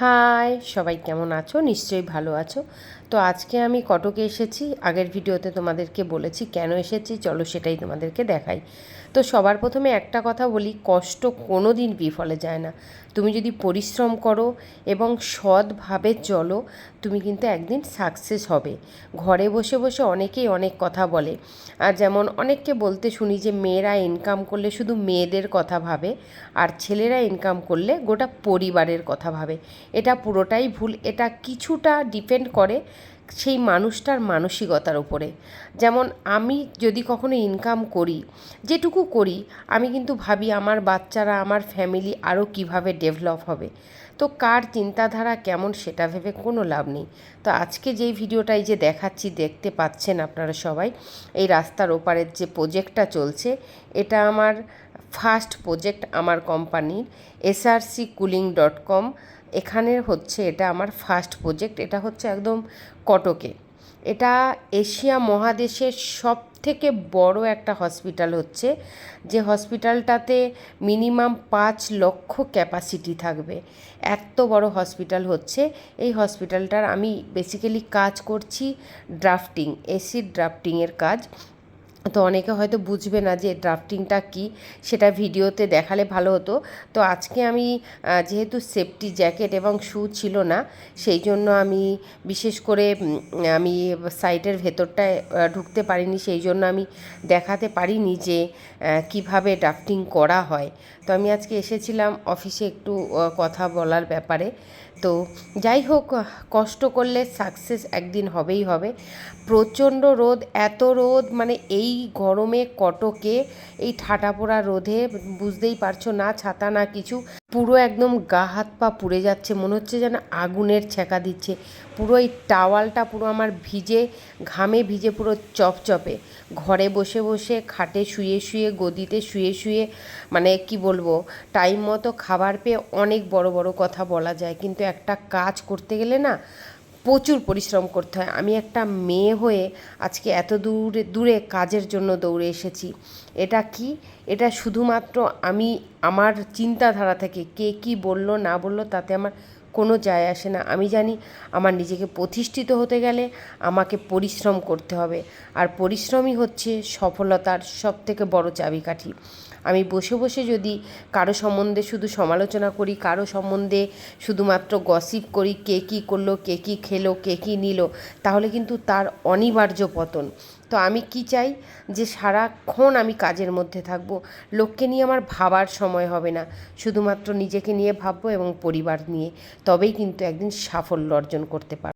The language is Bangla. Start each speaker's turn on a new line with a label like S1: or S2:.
S1: হাই, সবাই কেমন আছো? নিশ্চয়ই ভালো আছো। তো আজকে আমি কটকে এসেছি। আগের ভিডিওতে তোমাদেরকে বলেছি কেন এসেছি, চলো সেটাই তোমাদেরকে দেখাই। তো সবার প্রথমে একটা কথা বলি, কষ্ট কোনো দিন বিফলে যায় না। তুমি যদি পরিশ্রম করো এবং সৎভাবে চলো, তুমি কিন্তু একদিন সাকসেস হবে। ঘরে বসে বসে অনেকেই অনেক কথা বলে, আর যেমন অনেককে বলতে শুনি যে মেয়েরা ইনকাম করলে শুধু মেয়েদের কথা ভাবে, আর ছেলেরা ইনকাম করলে গোটা পরিবারের কথা ভাবে। এটা পুরোটাই ভুল। এটা কিছুটা ডিপেন্ড করে সেই মানুষটার মানসিকতার উপরে। যেমন আমি যদি কখনো ইনকাম করি, যেটুকু করি, আমি কিন্তু ভাবি আমার বাচ্চারা, আমার ফ্যামিলি আরও কিভাবে ডেভেলপ হবে। তো কার চিন্তাধারা কেমন সেটা ভেবে কোনো লাভ নেই। তো আজকে যেই ভিডিওটাই যে দেখাচ্ছি, দেখতে পাচ্ছেন আপনারা সবাই, এই রাস্তার ওপারের যে প্রজেক্টটা চলছে, এটা আমার ফার্স্ট প্রজেক্ট আমার কোম্পানির srccooling.com। এখানে হচ্ছে এটা আমার ফার্স্ট প্রজেক্ট। এটা হচ্ছে একদম কটকে। এটা এশিয়া মহাদেশের সব থেকে বড় একটা হসপিটাল হচ্ছে, যে হসপিটালটাতে মিনিমাম 5 লক্ষ ক্যাপাসিটি থাকবে। এত বড় হসপিটাল হচ্ছে। এই হসপিটালটার আমি বেসিক্যালি কাজ করছি ড্রাফটিং, এসিড ড্রাফটিংয়ের কাজ। তো অনেকে হয়তো বুঝবে না যে ড্রাফটিংটা কী, সেটা ভিডিওতে দেখালে ভালো হতো। তো আজকে আমি যেহেতু সেফটি জ্যাকেট এবং শ্যু ছিল না, সেই জন্য আমি বিশেষ করে আমি সাইটের ভেতরটায় ঢুকতে পারিনি, সেই জন্য আমি দেখাতে পারিনি যে কিভাবে ড্রাফটিং করা হয়। তো আমি আজকে এসেছিলাম অফিসে একটু কথা বলার ব্যাপারে। তো যাই হোক, কষ্ট করলে সাকসেস একদিন হবেই হবে। প্রচণ্ড রোদ, এত রোদ, মানে এই গরমে কটকে এই ঠাটা পোড়া রোদে বুঝতেই পারছো, না ছাতা না কিছু, পুরো একদম গা হাত পা পুড়ে যাচ্ছে, মনে হচ্ছে যেন আগুনের ছ্যাঁকা দিচ্ছে। পুরো এই টাওয়ালটা পুরো আমার ভিজে, ঘামে ভিজে পুরো চপচপে। ঘরে বসে বসে খাটে শুয়ে শুয়ে, গদিতে শুয়ে শুয়ে, মানে কি বলবো, টাইম মতো খাবার পেয়ে অনেক বড় বড় কথা বলা যায়, কিন্তু একটা কাজ করতে গেলে না প্রচুর পরিশ্রম করতে হয়। আমি একটা মেয়ে হয়ে আজকে এত দূরে দূরে কাজের জন্য দৌড়ে এসেছি। এটা কি, এটা শুধুমাত্র আমি আমার চিন্তাধারা থেকে, কে কী বললো না বললো তাতে আমার কোনো যায় আসে না। আমি জানি আমার নিজেকে প্রতিষ্ঠিত হতে গেলে আমাকে পরিশ্রম করতে হবে, আর পরিশ্রমই হচ্ছে সফলতার সবথেকে বড় চাবিকাঠি। আমি বসে বসে যদি কারো সম্বন্ধে শুধু সমালোচনা করি, কারো সম্বন্ধে শুধুমাত্র গসিপ করি, কে কী করলো, কে কী খেলো, কে কী নিল, তাহলে কিন্তু তার অনিবার্য পতন। তো আমি কি চাই, যে সারাক্ষণ আমি কাজের মধ্যে থাকবো, লোককে নিয়ে আমার ভাবার সময় হবে না, শুধুমাত্র নিজেকে নিয়ে ভাববো এবং পরিবার নিয়ে। তবেই কিন্তু একদিন সাফল্য অর্জন করতে পারবো।